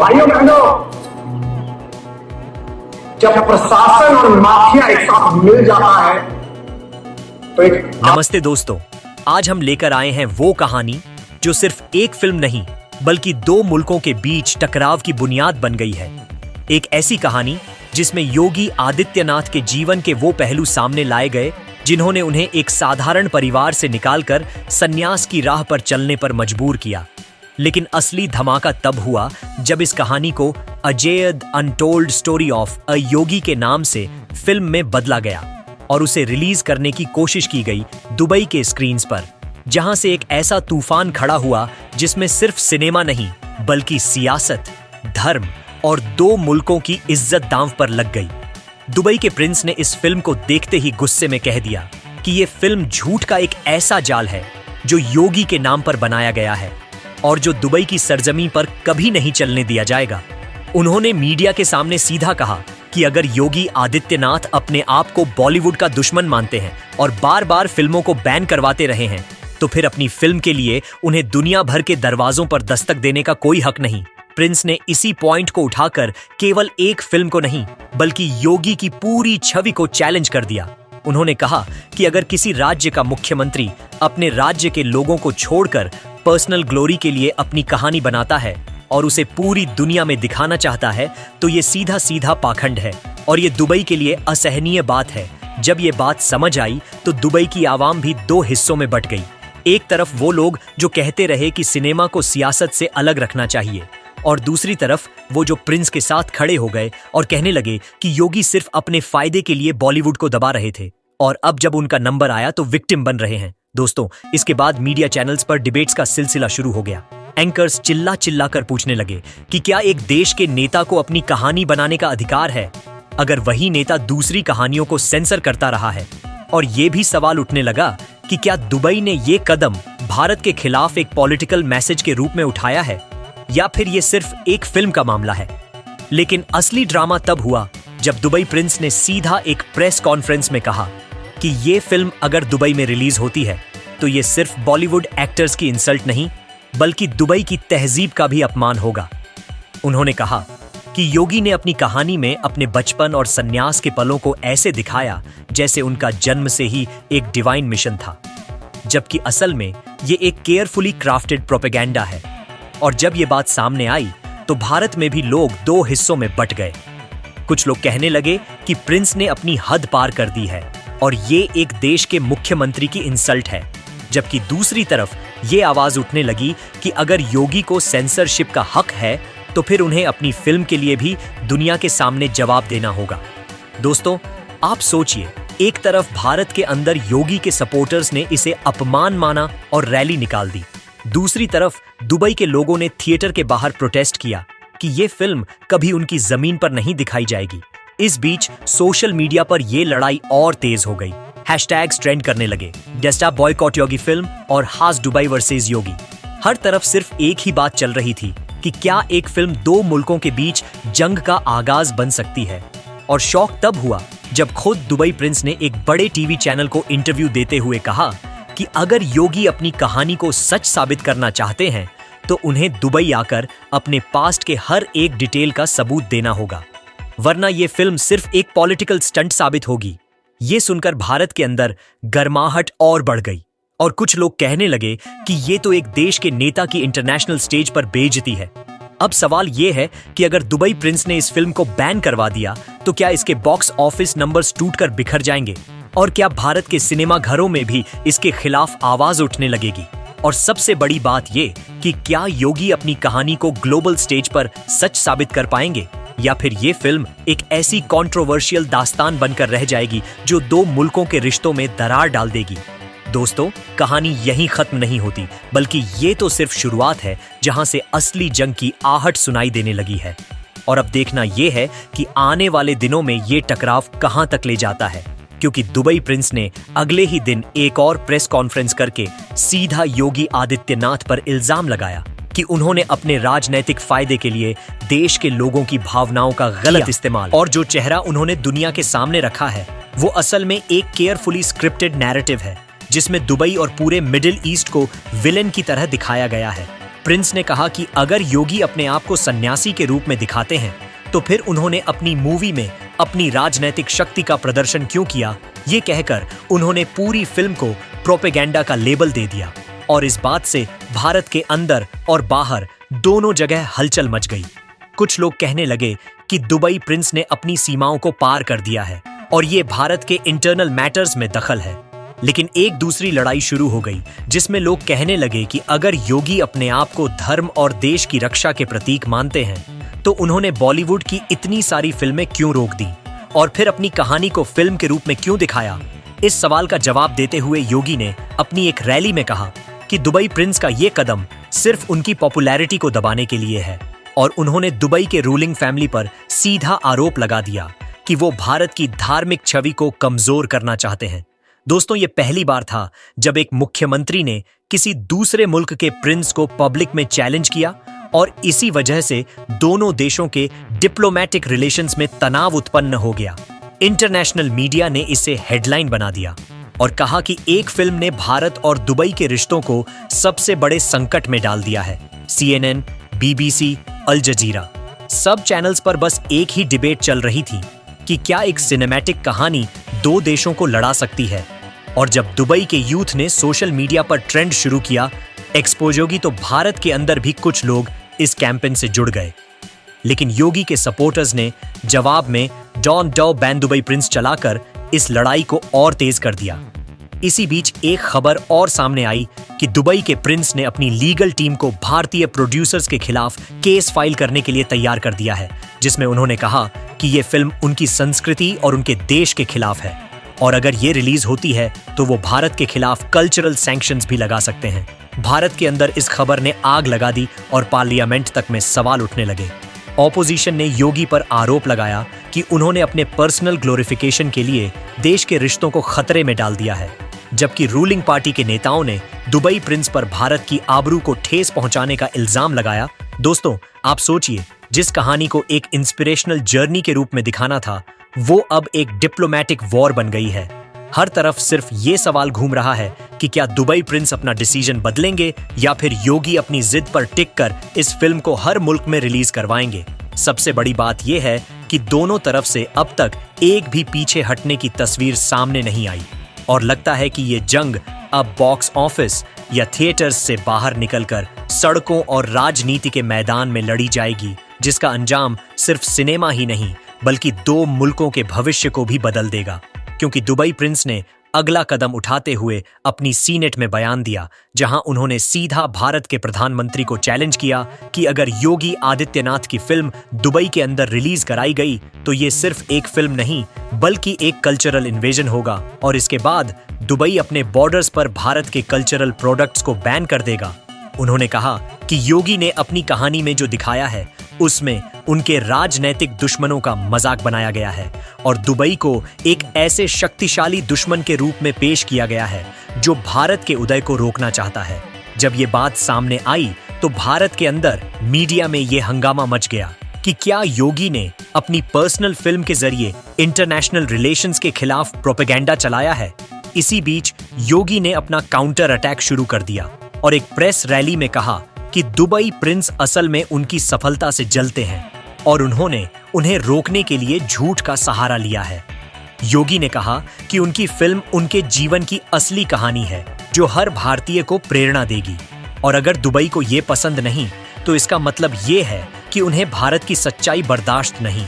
भाइयों बहनों, जब प्रशासन और माफिया एक साथ मिल जाता है तो एक नमस्ते दोस्तों, आज हम लेकर आए हैं वो कहानी जो सिर्फ एक फिल्म नहीं बल्कि दो मुल्कों के बीच टकराव की बुनियाद बन गई है। एक ऐसी कहानी जिसमें योगी आदित्यनाथ के जीवन के वो पहलू सामने लाए गए जिन्होंने उन्हें एक साधारण परिवार से निकालकर सन्यास की राह पर चलने पर मजबूर किया। लेकिन असली धमाका तब हुआ जब इस कहानी को अजेय अनटोल्ड स्टोरी ऑफ अ योगी के नाम से फिल्म में बदला गया और उसे रिलीज करने की कोशिश की गई दुबई के स्क्रीन्स पर, जहां से एक ऐसा तूफान खड़ा हुआ जिसमें सिर्फ सिनेमा नहीं बल्कि सियासत, धर्म और दो मुल्कों की इज्जत दांव पर लग गई। दुबई के प्रिंस ने इस फिल्म को देखते ही गुस्से में कह दिया कि ये फिल्म झूठ का एक ऐसा जाल है जो योगी के नाम पर बनाया गया है और जो दुबई की सरजमीन पर कभी नहीं चलने दिया जाएगा। उन्होंने मीडिया के सामने सीधा कहा कि अगर योगी आदित्यनाथ अपने आप को बॉलीवुड का दुश्मन मानते हैं और बार बार फिल्मों को बैन करवाते रहे हैं तो फिर अपनी फिल्म के लिए उन्हें दुनिया भर के दरवाजों पर दस्तक देने का कोई हक नहीं। प्रिंस ने इसी पॉइंट को उठाकर केवल एक फिल्म को नहीं बल्कि योगी की पूरी छवि को चैलेंज कर दिया। उन्होंने कहा कि अगर किसी राज्य का मुख्यमंत्री अपने राज्य के लोगों को छोड़कर पर्सनल ग्लोरी के लिए अपनी कहानी बनाता है और उसे पूरी दुनिया में दिखाना चाहता है तो ये सीधा सीधा पाखंड है और ये दुबई के लिए असहनीय बात है। जब ये बात समझ आई तो दुबई की आवाम भी दो हिस्सों में बंट गई। एक तरफ वो लोग जो कहते रहे कि सिनेमा को सियासत से अलग रखना चाहिए और दूसरी तरफ वो जो प्रिंस के साथ खड़े हो गए और कहने लगे कि योगी सिर्फ अपने फायदे के लिए बॉलीवुड को दबा रहे थे और अब जब उनका नंबर आया तो विक्टिम बन रहे हैं। दोस्तों, इसके बाद मीडिया चैनल्स पर डिबेट्स का सिलसिला शुरू हो गया। एंकर्स चिल्ला चिल्ला कर पूछने लगे कि क्या एक देश के नेता को अपनी कहानी बनाने का अधिकार है अगर वही नेता दूसरी कहानियों को सेंसर करता रहा है। और ये भी सवाल उठने लगा कि क्या दुबई ने ये कदम भारत के खिलाफ एक पॉलिटिकल मैसेज के रूप में उठाया है या फिर ये सिर्फ एक फिल्म का मामला है। लेकिन असली ड्रामा तब हुआ जब दुबई प्रिंस ने सीधा एक प्रेस कॉन्फ्रेंस में कहा कि ये फिल्म अगर दुबई में रिलीज होती है तो ये सिर्फ बॉलीवुड एक्टर्स की इंसल्ट नहीं बल्कि दुबई की तहजीब का भी अपमान होगा। उन्होंने कहा कि योगी ने अपनी कहानी में अपने बचपन और सन्यास के पलों को ऐसे दिखाया जैसे उनका जन्म से ही एक डिवाइन मिशन था, जबकि असल में ये एक केयरफुली क्राफ्टेड प्रोपेगेंडा है। और जब ये बात सामने आई तो भारत में भी लोग दो हिस्सों में बंट गए। कुछ लोग कहने लगे कि प्रिंस ने अपनी हद पार कर दी है और ये एक देश के मुख्यमंत्री की इंसल्ट है, जबकि दूसरी तरफ ये आवाज उठने लगी कि अगर योगी को सेंसरशिप का हक है तो फिर उन्हें अपनी फिल्म के लिए भी दुनिया के सामने जवाब देना होगा। दोस्तों, आप सोचिए, एक तरफ भारत के अंदर योगी के सपोर्टर्स ने इसे अपमान माना और रैली निकाल दी, दूसरी तरफ दुबई के लोगों ने थिएटर के बाहर प्रोटेस्ट किया कि ये फिल्म कभी उनकी जमीन पर नहीं दिखाई जाएगी। इस बीच सोशल मीडिया पर यह लड़ाई और तेज हो गई। हैशटैग्स ट्रेंड करने लगे, डेस्टा बॉयकॉट योगी फिल्म और हास दुबई वर्सेस योगी। हर तरफ सिर्फ एक ही बात चल रही थी कि क्या एक फिल्म दो मुल्कों के बीच जंग का आगाज बन सकती है। और शौक तब हुआ जब खुद दुबई प्रिंस ने एक बड़े टीवी चैनल को इंटरव्यू देते हुए कहा कि अगर योगी अपनी कहानी को सच साबित करना चाहते हैं तो उन्हें दुबई आकर अपने पास्ट के हर एक डिटेल का सबूत देना होगा, वरना ये फिल्म सिर्फ एक पॉलिटिकल स्टंट साबित होगी। ये सुनकर भारत के अंदर गर्माहट और बढ़ गई और कुछ लोग कहने लगे कि ये तो एक देश के नेता की इंटरनेशनल स्टेज पर बेइज्जती है। अब सवाल ये है कि अगर दुबई प्रिंस ने इस फिल्म को बैन करवा दिया तो क्या इसके बॉक्स ऑफिस नंबर्स टूटकर बिखर जाएंगे और क्या भारत के सिनेमा घरों में भी इसके खिलाफ आवाज उठने लगेगी। और सबसे बड़ी बात ये कि क्या योगी अपनी कहानी को ग्लोबल स्टेज पर सच साबित कर पाएंगे या फिर ये फिल्म एक ऐसी कंट्रोवर्शियल दास्तान बनकर रह जाएगी जो दो मुल्कों के रिश्तों में दरार डाल देगी। दोस्तों, कहानी यहीं खत्म नहीं होती बल्कि ये तो सिर्फ शुरुआत है जहां से असली जंग की आहट सुनाई देने लगी है। और अब देखना यह है कि आने वाले दिनों में ये टकराव कहां तक ले जाता है, क्योंकि दुबई प्रिंस ने अगले ही दिन एक और प्रेस कॉन्फ्रेंस करके सीधा योगी आदित्यनाथ पर इल्जाम लगाया कि उन्होंने अपने राजनीतिक फायदे के लिए देश के लोगों की भावनाओं का गलत इस्तेमाल और जो चेहरा उन्होंने दुनिया के सामने रखा है वो असल में एक केयरफुली स्क्रिप्टेड नैरेटिव है जिसमें दुबई और पूरे मिडिल ईस्ट को विलेन की तरह दिखाया गया है। प्रिंस ने कहा कि अगर योगी अपने आप को सन्यासी के रूप में दिखाते हैं तो फिर उन्होंने अपनी मूवी में अपनी राजनीतिक शक्ति का प्रदर्शन क्यों किया। ये कहकर उन्होंने पूरी फिल्म को प्रोपेगेंडा का लेबल दे दिया और इस बात से भारत के अंदर और बाहर दोनों जगह हलचल मच गई। कुछ लोग कहने लगे कि दुबई प्रिंस ने अपनी सीमाओं को पार कर दिया है और ये भारत के इंटरनल मैटर्स में दखल है। लेकिन एक दूसरी लड़ाई शुरू हो गई जिसमें लोग कहने लगे कि अगर योगी अपने आप को धर्म और देश की रक्षा के प्रतीक मानते हैं तो उन्होंने बॉलीवुड की इतनी सारी फिल्में क्यों रोक दी और फिर अपनी कहानी को फिल्म के रूप में क्यों दिखाया। इस सवाल का जवाब देते हुए योगी ने अपनी एक रैली में कहा कि दुबई प्रिंस का ये कदम सिर्फ उनकी पॉपुलैरिटी को दबाने के लिए है और उन्होंने दुबई के रूलिंग फैमिली पर सीधा आरोप लगा दिया कि वो भारत की धार्मिक छवि को कमजोर करना चाहते हैं। दोस्तों, ये पहली बार था जब एक मुख्यमंत्री ने किसी दूसरे मुल्क के प्रिंस को पब्लिक में चैलेंज किया और इसी वजह से दोनों देशों के डिप्लोमैटिक रिलेशंस में तनाव उत्पन्न हो गया। इंटरनेशनल मीडिया ने इसे हेडलाइन बना दिया और कहा कि एक फिल्म ने भारत और दुबई के रिश्तों को सबसे बड़े संकट में डाल दिया है। CNN, BBC, अल जजीरा सब चैनल्स पर बस एक ही डिबेट चल रही थी कि क्या एक सिनेमैटिक कहानी दो देशों को लड़ा सकती है। और जब दुबई के यूथ ने सोशल मीडिया पर ट्रेंड शुरू किया एक्सपोज योगी, तो भारत के अंदर भी कुछ लोग इस कैंपेन से जुड़ गए। लेकिन योगी के सपोर्टर्स ने जवाब में डॉन डॉ बैन दुबई प्रिंस चलाकर इस लड़ाई को और तेज कर दिया। इसी बीच एक खबर और सामने आई कि दुबई के प्रिंस ने अपनी लीगल टीम को भारतीय प्रोड्यूसर्स के खिलाफ केस फाइल करने के लिए तैयार कर दिया है, जिसमें उन्होंने कहा कि ये फिल्म उनकी संस्कृति और उनके देश के खिलाफ है और अगर ये रिलीज होती है तो वो भारत के खिलाफ कल्चरल सैंक्शंस भी लगा सकते हैं। भारत के अंदर इस खबर ने आग लगा दी और पार्लियामेंट तक में सवाल उठने लगे। ऑपोजिशन ने योगी पर आरोप लगाया कि उन्होंने अपने पर्सनल ग्लोरिफिकेशन के लिए देश के रिश्तों को खतरे में डाल दिया है, जबकि रूलिंग पार्टी के नेताओं ने दुबई प्रिंस पर भारत की आबरू को ठेस पहुंचाने का इल्जाम लगाया। दोस्तों, आप सोचिए, जिस कहानी को एक इंस्पिरेशनल जर्नी के रूप में दिखाना था वो अब एक डिप्लोमैटिक वॉर बन गई है। हर तरफ सिर्फ ये सवाल घूम रहा है कि क्या दुबई प्रिंस अपना डिसीजन बदलेंगे या फिर योगी अपनी जिद पर टिक कर इस फिल्म को हर मुल्क में रिलीज करवाएंगे। सबसे बड़ी बात यह है कि दोनों तरफ से अब तक एक भी पीछे हटने की तस्वीर सामने नहीं आई और लगता है कि ये जंग अब बॉक्स ऑफिस या थिएटर्स से बाहर निकलकर सड़कों और राजनीति के मैदान में लड़ी जाएगी, जिसका अंजाम सिर्फ सिनेमा ही नहीं बल्कि दो मुल्कों के भविष्य को भी बदल देगा। क्योंकि दुबई प्रिंस ने अगला कदम उठाते हुए अपनी सीनेट में बयान दिया, जहां उन्होंने सीधा भारत के प्रधानमंत्री को चैलेंज किया कि अगर योगी आदित्यनाथ की फिल्म दुबई के अंदर रिलीज कराई गई तो ये सिर्फ एक फिल्म नहीं बल्कि एक कल्चरल इन्वेजन होगा और इसके बाद दुबई अपने बॉर्डर्स पर भारत के कल्चरल प्रोडक्ट्स को बैन कर देगा। उन्होंने कहा कि योगी ने अपनी कहानी में जो दिखाया है उसमें उनके राजनैतिक दुश्मनों का मजाक बनाया गया है और दुबई को एक ऐसे शक्तिशाली दुश्मन के रूप में पेश किया गया है जो भारत के उदय को रोकना चाहता है। जब ये बात सामने आई तो भारत के अंदर मीडिया में ये हंगामा मच गया कि क्या योगी ने अपनी पर्सनल फिल्म के जरिए इंटरनेशनल रिलेशंस के खिलाफ प्रोपेगेंडा चलाया है। इसी बीच योगी ने अपना काउंटर अटैक शुरू कर दिया और एक प्रेस रैली में कहा कि दुबई प्रिंस असल में उनकी सफलता से जलते हैं और उन्होंने उन्हें रोकने के लिए झूठ का सहारा लिया है। योगी ने कहा कि उनकी फिल्म उनके जीवन की असली कहानी है जो हर भारतीय को प्रेरणा देगी और अगर दुबई को ये पसंद नहीं तो इसका मतलब ये है कि उन्हें भारत की सच्चाई बर्दाश्त नहीं।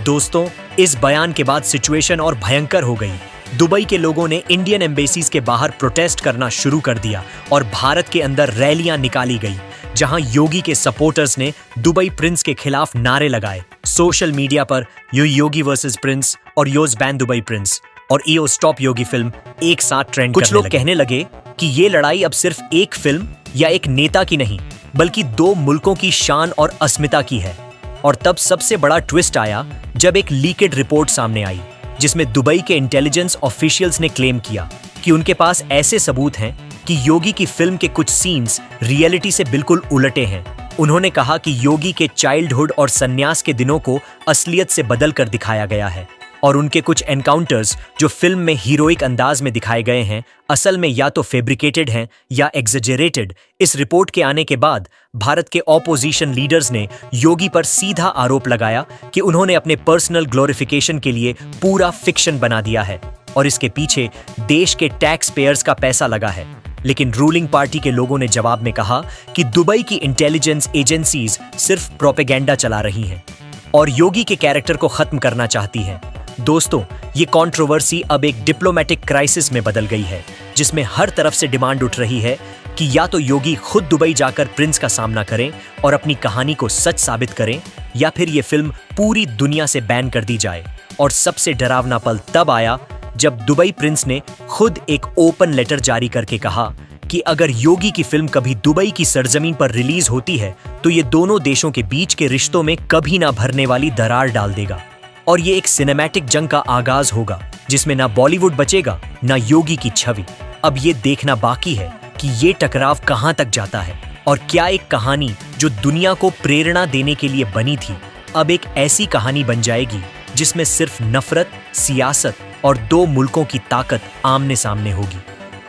दोस्तों, इस बयान के बाद सिचुएशन और भयंकर हो गई। दुबई के लोगों ने इंडियन एम्बेसीज के बाहर प्रोटेस्ट करना शुरू कर दिया और भारत के अंदर रैलियां निकाली गई जहां योगी के सपोर्टर्स ने दुबई प्रिंस के खिलाफ नारे लगाए। सोशल मीडिया पर यो योगी वर्सेस प्रिंस और योज बैन दुबई प्रिंस और ईओ स्टॉप योगी फिल्म एक साथ ट्रेंड कुछ लोग कहने लगे कि ये लड़ाई अब सिर्फ एक फिल्म या एक नेता की नहीं बल्कि दो मुल्कों की शान और अस्मिता की है। और तब सबसे बड़ा ट्विस्ट आया जब एक लीकेड रिपोर्ट सामने आई जिसमें दुबई के इंटेलिजेंस ऑफिशियल्स ने क्लेम किया कि उनके पास ऐसे सबूत हैं कि योगी की फिल्म के कुछ सीन्स रियलिटी से बिल्कुल उलटे हैं। उन्होंने कहा कि योगी के चाइल्डहुड और सन्यास के दिनों को असलियत से बदल कर दिखाया गया है। और उनके कुछ एनकाउंटर्स जो फिल्म में हीरोइक अंदाज में दिखाए गए हैं असल में या तो फैब्रिकेटेड हैं या एग्जेजरेटेड। इस रिपोर्ट के आने के बाद भारत के ऑपोजिशन लीडर्स ने योगी पर सीधा आरोप लगाया कि उन्होंने अपने पर्सनल ग्लोरिफिकेशन के लिए पूरा फिक्शन बना दिया है और इसके पीछे देश के टैक्स पेयर्स का पैसा लगा है। लेकिन रूलिंग पार्टी के लोगों ने जवाब में कहा कि दुबई की इंटेलिजेंस एजेंसीज सिर्फ प्रोपेगेंडा चला रही हैं और योगी के कैरेक्टर को खत्म करना चाहती हैं। दोस्तों, ये कंट्रोवर्सी अब एक डिप्लोमेटिक क्राइसिस में बदल गई है, जिसमें हर तरफ से डिमांड उठ रही है कि या तो योगी खुद दुबई जाकर प्रिंस का सामना करें और अपनी कहानी को सच साबित करें, या फिर ये फिल्म पूरी दुनिया से बैन कर दी जाए। और सबसे डरावना पल तब आया जब दुबई प्रिंस ने खुद एक ओपन लेटर जारी करके कहा कि अगर योगी की फिल्म कभी दुबई की सरजमीन पर रिलीज होती है तो ये दोनों देशों के बीच के रिश्तों में कभी ना भरने वाली दरार डाल देगा और ये एक सिनेमैटिक जंग का आगाज होगा जिसमें ना बॉलीवुड बचेगा ना योगी की छवि। अब ये देखना बाकी है कि ये टकराव कहां तक जाता है और क्या एक कहानी जो दुनिया को प्रेरणा देने के लिए बनी थी अब एक ऐसी कहानी बन जाएगी जिसमें सिर्फ नफरत, सियासत और दो मुल्कों की ताकत आमने सामने होगी।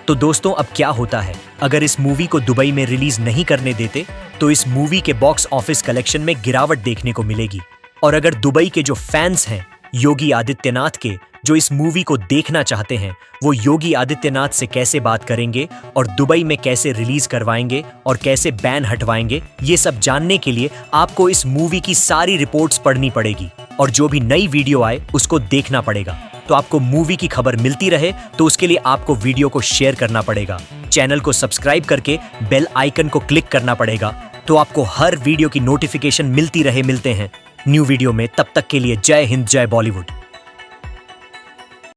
तो दोस्तों, अब क्या होता है अगर इस मूवी को दुबई में रिलीज नहीं करने देते तो इस मूवी के बॉक्स ऑफिस कलेक्शन में गिरावट देखने को मिलेगी। और अगर दुबई के जो फैंस हैं योगी आदित्यनाथ के, जो इस मूवी को देखना चाहते हैं, वो योगी आदित्यनाथ से कैसे बात करेंगे और दुबई में कैसे रिलीज करवाएंगे और कैसे बैन हटवाएंगे, ये सब जानने के लिए आपको इस मूवी की सारी रिपोर्ट्स पढ़नी पड़ेगी और जो भी नई वीडियो आए उसको देखना पड़ेगा। तो आपको मूवी की खबर मिलती रहे तो उसके लिए आपको वीडियो को शेयर करना पड़ेगा, चैनल को सब्सक्राइब करके बेल आइकन को क्लिक करना पड़ेगा तो आपको हर वीडियो की नोटिफिकेशन मिलती रहे। मिलते हैं न्यू वीडियो में, तब तक के लिए जय हिंद, जय बॉलीवुड।